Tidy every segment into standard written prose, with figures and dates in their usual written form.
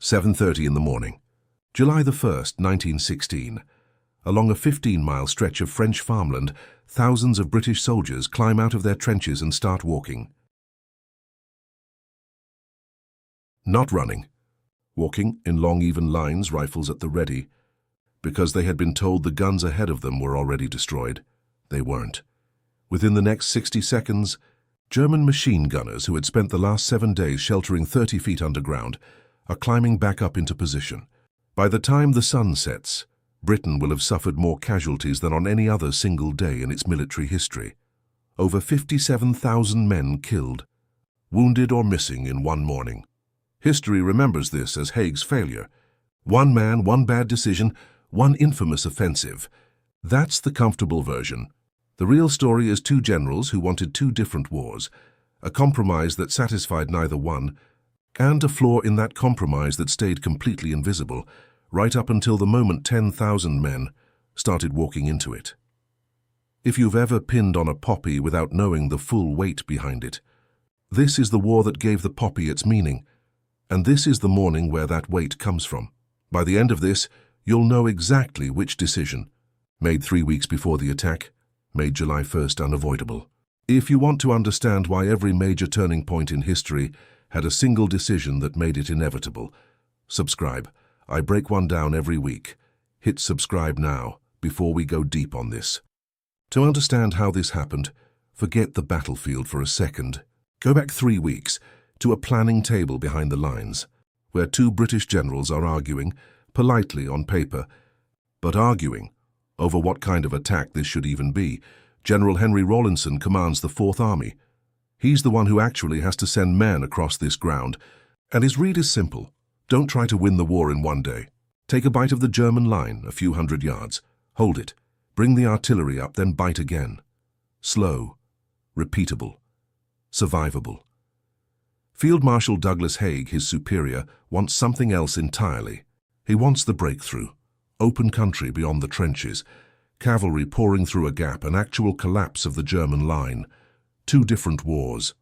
7:30 in the morning, July the 1st, 1916. Along a 15-mile stretch of French farmland, thousands of British soldiers climb out of their trenches and start walking. Not running. Walking in long, even lines, rifles at the ready. Because they had been told the guns ahead of them were already destroyed. They weren't. Within the next 60 seconds, German machine gunners who had spent the last 7 days sheltering 30 feet underground are climbing back up into position. By the time the sun sets, Britain will have suffered more casualties than on any other single day in its military history. Over 57,000 men killed, wounded or missing in one morning. History remembers this as Haig's failure. One man, one bad decision, one infamous offensive. That's the comfortable version. The real story is two generals who wanted two different wars, a compromise that satisfied neither one, and a flaw in that compromise that stayed completely invisible, right up until the moment 10,000 men started walking into it. If you've ever pinned on a poppy without knowing the full weight behind it, this is the war that gave the poppy its meaning, and this is the morning where that weight comes from. By the end of this, you'll know exactly which decision, made 3 weeks before the attack, made July 1st unavoidable. If you want to understand why every major turning point in history had a single decision that made it inevitable, subscribe. I break one down every week. Hit subscribe now, before we go deep on this. To understand how this happened, forget the battlefield for a second. Go back 3 weeks to a planning table behind the lines, where two British generals are arguing, politely on paper, but arguing over what kind of attack this should even be. General Henry Rawlinson commands the Fourth Army. He's the one who actually has to send men across this ground, and his read is simple. Don't try to win the war in one day. Take a bite of the German line, a few hundred yards. Hold it. Bring the artillery up, then bite again. Slow, repeatable, survivable. Field Marshal Douglas Haig, his superior, wants something else entirely. He wants the breakthrough. Open country beyond the trenches. Cavalry pouring through a gap, an actual collapse of the German line. Two different wars.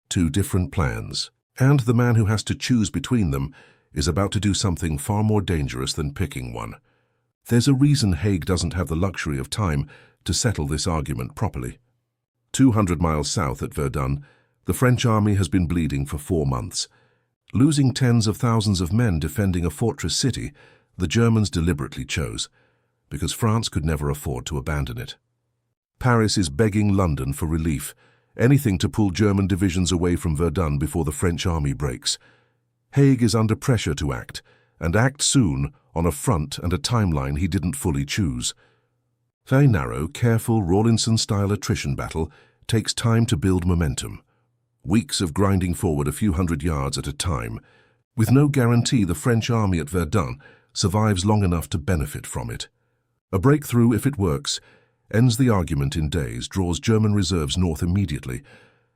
Two different plans. And the man who has to choose between them is about to do something far more dangerous than picking one. There's a reason Haig doesn't have the luxury of time to settle this argument properly. 200 miles south at Verdun, the French army has been bleeding for 4 months. Losing tens of thousands of men defending a fortress city, the Germans deliberately chose, because France could never afford to abandon it. Paris is begging London for relief, anything to pull German divisions away from Verdun before the French army breaks. Haig is under pressure to act, and act soon, on a front and a timeline he didn't fully choose. Very narrow, careful, Rawlinson-style attrition battle takes time to build momentum. Weeks of grinding forward a few hundred yards at a time, with no guarantee the French army at Verdun survives long enough to benefit from it. A breakthrough, if it works, ends the argument in days, draws German reserves north immediately,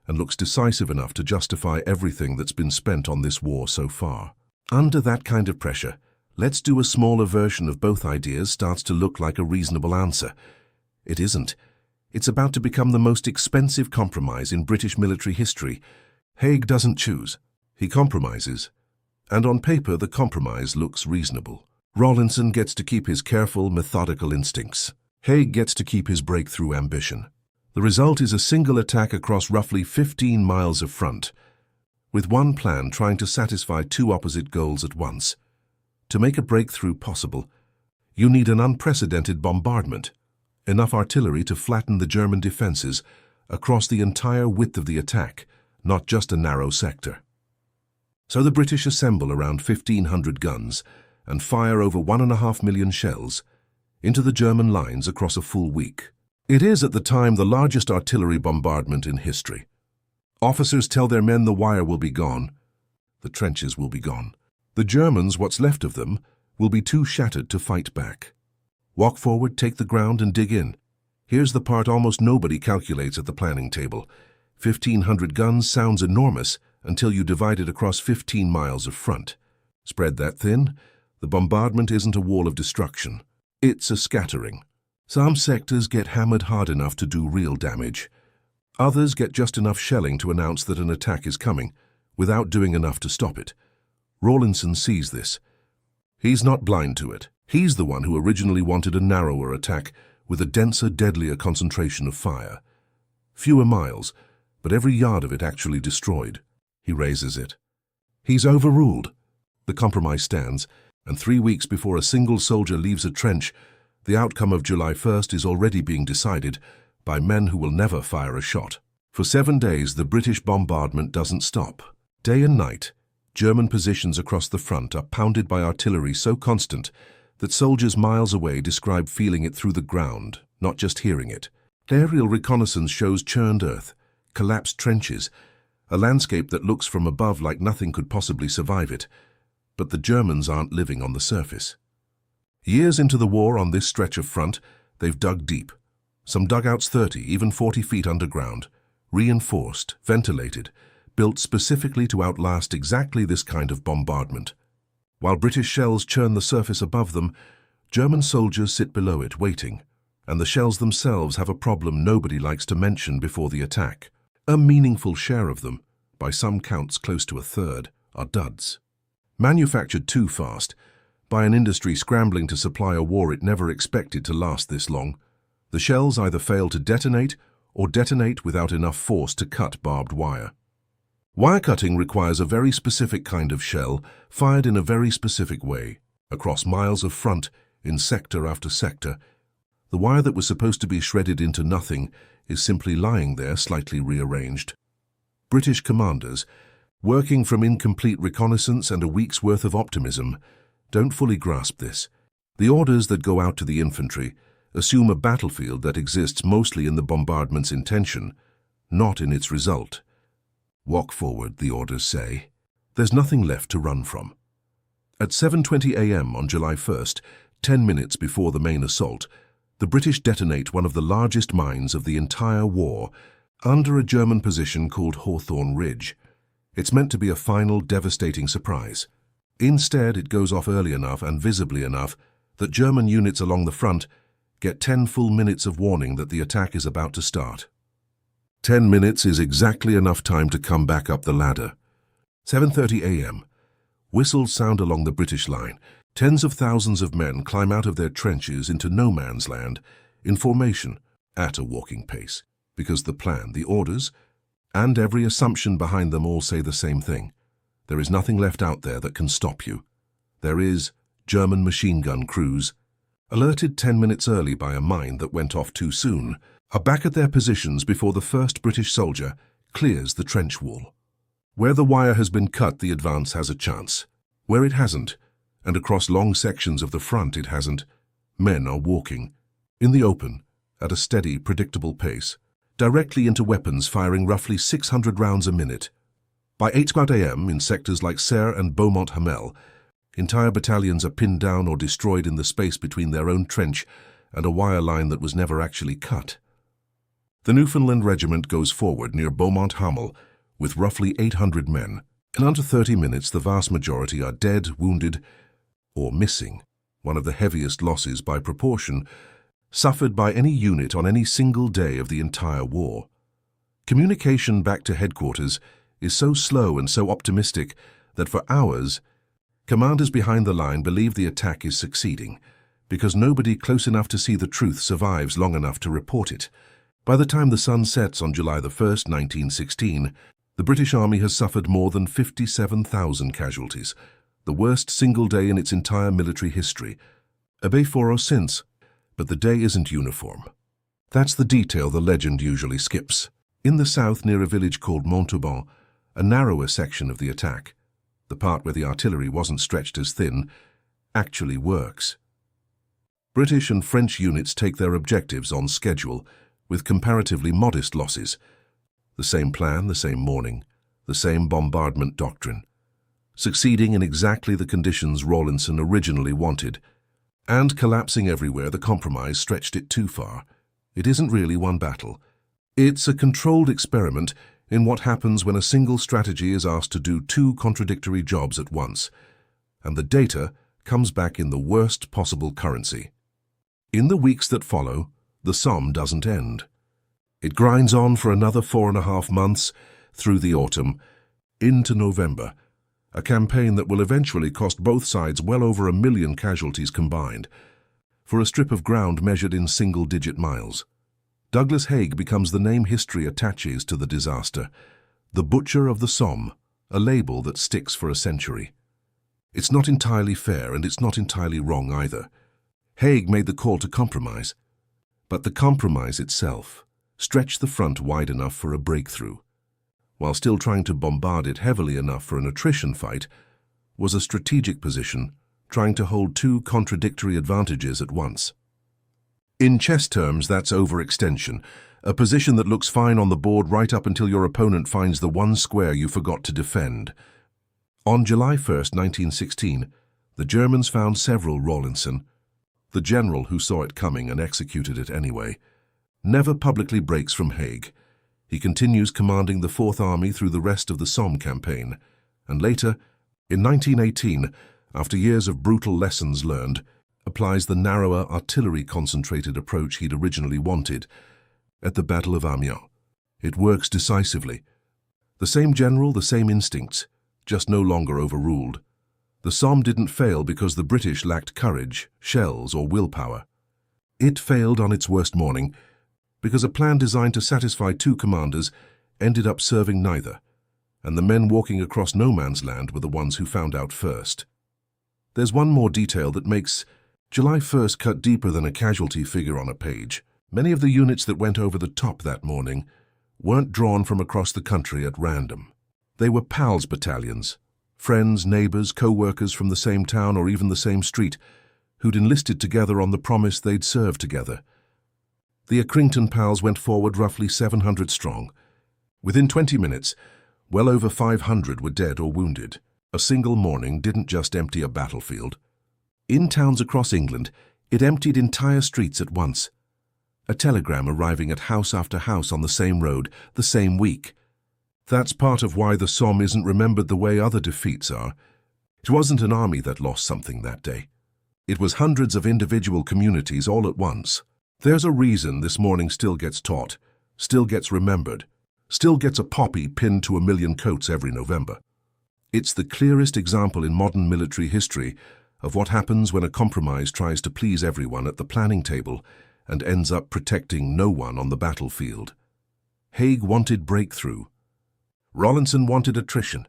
and looks decisive enough to justify everything that's been spent on this war so far. Under that kind of pressure, let's do a smaller version of both ideas starts to look like a reasonable answer. It isn't. It's about to become the most expensive compromise in British military history. Haig doesn't choose. He compromises. And on paper, the compromise looks reasonable. Rawlinson gets to keep his careful, methodical instincts. Haig gets to keep his breakthrough ambition. The result is a single attack across roughly 15 miles of front, with one plan trying to satisfy two opposite goals at once. To make a breakthrough possible, you need an unprecedented bombardment, enough artillery to flatten the German defenses across the entire width of the attack, not just a narrow sector. So the British assemble around 1,500 guns and fire over 1.5 million shells into the German lines across a full week. It is at the time the largest artillery bombardment in history. Officers tell their men the wire will be gone. The trenches will be gone. The Germans, what's left of them, will be too shattered to fight back. Walk forward, take the ground, and dig in. Here's the part almost nobody calculates at the planning table. 1,500 guns sounds enormous until you divide it across 15 miles of front. Spread that thin, the bombardment isn't a wall of destruction. It's a scattering. Some sectors get hammered hard enough to do real damage. Others get just enough shelling to announce that an attack is coming, without doing enough to stop it. Rawlinson sees this. He's not blind to it. He's the one who originally wanted a narrower attack with a denser, deadlier concentration of fire. Fewer miles, but every yard of it actually destroyed. He raises it. He's overruled. The compromise stands, and 3 weeks before a single soldier leaves a trench, the outcome of July 1st is already being decided by men who will never fire a shot. For 7 days, the British bombardment doesn't stop. Day and night, German positions across the front are pounded by artillery so constant that soldiers miles away describe feeling it through the ground, not just hearing it. Aerial reconnaissance shows churned earth, collapsed trenches, a landscape that looks from above like nothing could possibly survive it. But the Germans aren't living on the surface. Years into the war on this stretch of front, they've dug deep. Some dugouts 30, even 40 feet underground, reinforced, ventilated, built specifically to outlast exactly this kind of bombardment. While British shells churn the surface above them, German soldiers sit below it, waiting, and the shells themselves have a problem nobody likes to mention before the attack. A meaningful share of them, by some counts close to a third, are duds. Manufactured too fast, by an industry scrambling to supply a war it never expected to last this long, the shells either fail to detonate or detonate without enough force to cut barbed wire. Wire cutting requires a very specific kind of shell, fired in a very specific way, across miles of front, in sector after sector. The wire that was supposed to be shredded into nothing is simply lying there, slightly rearranged. British commanders, working from incomplete reconnaissance and a week's worth of optimism, don't fully grasp this. The orders that go out to the infantry assume a battlefield that exists mostly in the bombardment's intention, not in its result. Walk forward, the orders say. There's nothing left to run from. At 7:20 a.m. on July 1st, 10 minutes before the main assault, the British detonate one of the largest mines of the entire war under a German position called Hawthorne Ridge. It's meant to be a final, devastating surprise. Instead, it goes off early enough and visibly enough that German units along the front get 10 full minutes of warning that the attack is about to start. 10 minutes is exactly enough time to come back up the ladder. 7:30 a.m. Whistles sound along the British line. Tens of thousands of men climb out of their trenches into no man's land, in formation, at a walking pace, because the plan, the orders, and every assumption behind them all say the same thing. There is nothing left out there that can stop you. There is German machine gun crews, alerted 10 minutes early by a mine that went off too soon, are back at their positions before the first British soldier clears the trench wall. Where the wire has been cut, the advance has a chance. Where it hasn't, and across long sections of the front it hasn't, men are walking, in the open, at a steady, predictable pace, directly into weapons firing roughly 600 rounds a minute. By 8 a.m. in sectors like Serre and Beaumont-Hamel, entire battalions are pinned down or destroyed in the space between their own trench and a wire line that was never actually cut. The Newfoundland Regiment goes forward near Beaumont-Hamel with roughly 800 men. In under 30 minutes, the vast majority are dead, wounded, or missing, one of the heaviest losses by proportion suffered by any unit on any single day of the entire war. Communication back to headquarters is so slow and so optimistic that for hours, commanders behind the line believe the attack is succeeding, because nobody close enough to see the truth survives long enough to report it. By the time the sun sets on July 1st, 1916, the British Army has suffered more than 57,000 casualties, the worst single day in its entire military history. A before or since, but the day isn't uniform. That's the detail the legend usually skips. In the south, near a village called Montauban, a narrower section of the attack, the part where the artillery wasn't stretched as thin, actually works. British and French units take their objectives on schedule, with comparatively modest losses. The same plan, the same morning, the same bombardment doctrine, succeeding in exactly the conditions Rawlinson originally wanted, and collapsing everywhere the compromise stretched it too far. It isn't really one battle. It's a controlled experiment in what happens when a single strategy is asked to do two contradictory jobs at once, and the data comes back in the worst possible currency. In the weeks that follow, the Somme doesn't end. It grinds on for another 4.5 months, through the autumn, into November, a campaign that will eventually cost both sides well over 1 million casualties combined, for a strip of ground measured in single-digit miles. Douglas Haig becomes the name history attaches to the disaster, the Butcher of the Somme, a label that sticks for a century. It's not entirely fair, and it's not entirely wrong either. Haig made the call to compromise, but the compromise itself stretched the front wide enough for a breakthrough, while still trying to bombard it heavily enough for an attrition fight, was a strategic position trying to hold two contradictory advantages at once. In chess terms, that's overextension, a position that looks fine on the board right up until your opponent finds the one square you forgot to defend. On July 1st, 1916, the Germans found several Rawlinson. The general who saw it coming and executed it anyway never publicly breaks from Haig. He continues commanding the Fourth Army through the rest of the Somme campaign, and later, in 1918, after years of brutal lessons learned, applies the narrower artillery-concentrated approach he'd originally wanted at the Battle of Amiens. It works decisively. The same general, the same instincts, just no longer overruled. The Somme didn't fail because the British lacked courage, shells, or willpower. It failed on its worst morning because a plan designed to satisfy two commanders ended up serving neither, and the men walking across no man's land were the ones who found out first. There's one more detail that makes July 1st cut deeper than a casualty figure on a page. Many of the units that went over the top that morning weren't drawn from across the country at random. They were pals battalions, friends, neighbors, co-workers from the same town or even the same street, who'd enlisted together on the promise they'd serve together. The Accrington pals went forward roughly 700 strong. Within 20 minutes, well over 500 were dead or wounded. A single morning didn't just empty a battlefield. In towns across England, it emptied entire streets at once. A telegram arriving at house after house on the same road, the same week. That's part of why the Somme isn't remembered the way other defeats are. It wasn't an army that lost something that day. It was hundreds of individual communities all at once. There's a reason this morning still gets taught, still gets remembered, still gets a poppy pinned to 1 million coats every November. It's the clearest example in modern military history of what happens when a compromise tries to please everyone at the planning table and ends up protecting no one on the battlefield. Haig wanted breakthrough. Rawlinson wanted attrition.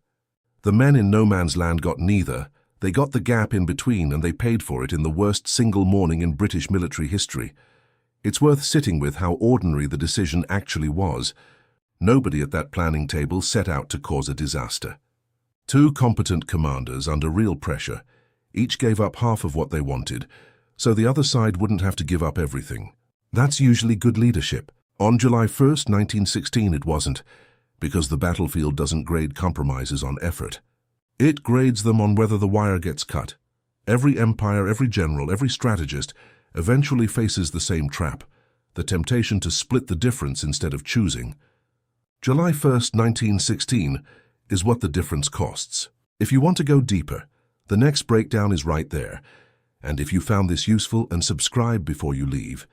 The men in no man's land got neither. They got the gap in between, and they paid for it in the worst single morning in British military history. It's worth sitting with how ordinary the decision actually was. Nobody at that planning table set out to cause a disaster. Two competent commanders under real pressure each gave up half of what they wanted, so the other side wouldn't have to give up everything. That's usually good leadership. On July 1st, 1916, it wasn't, because the battlefield doesn't grade compromises on effort. It grades them on whether the wire gets cut. Every empire, every general, every strategist eventually faces the same trap, the temptation to split the difference instead of choosing. July 1st, 1916 is what the difference costs. If you want to go deeper, the next breakdown is right there. And if you found this useful, and subscribe before you leave.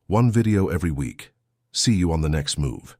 One video every week. See you on the next move.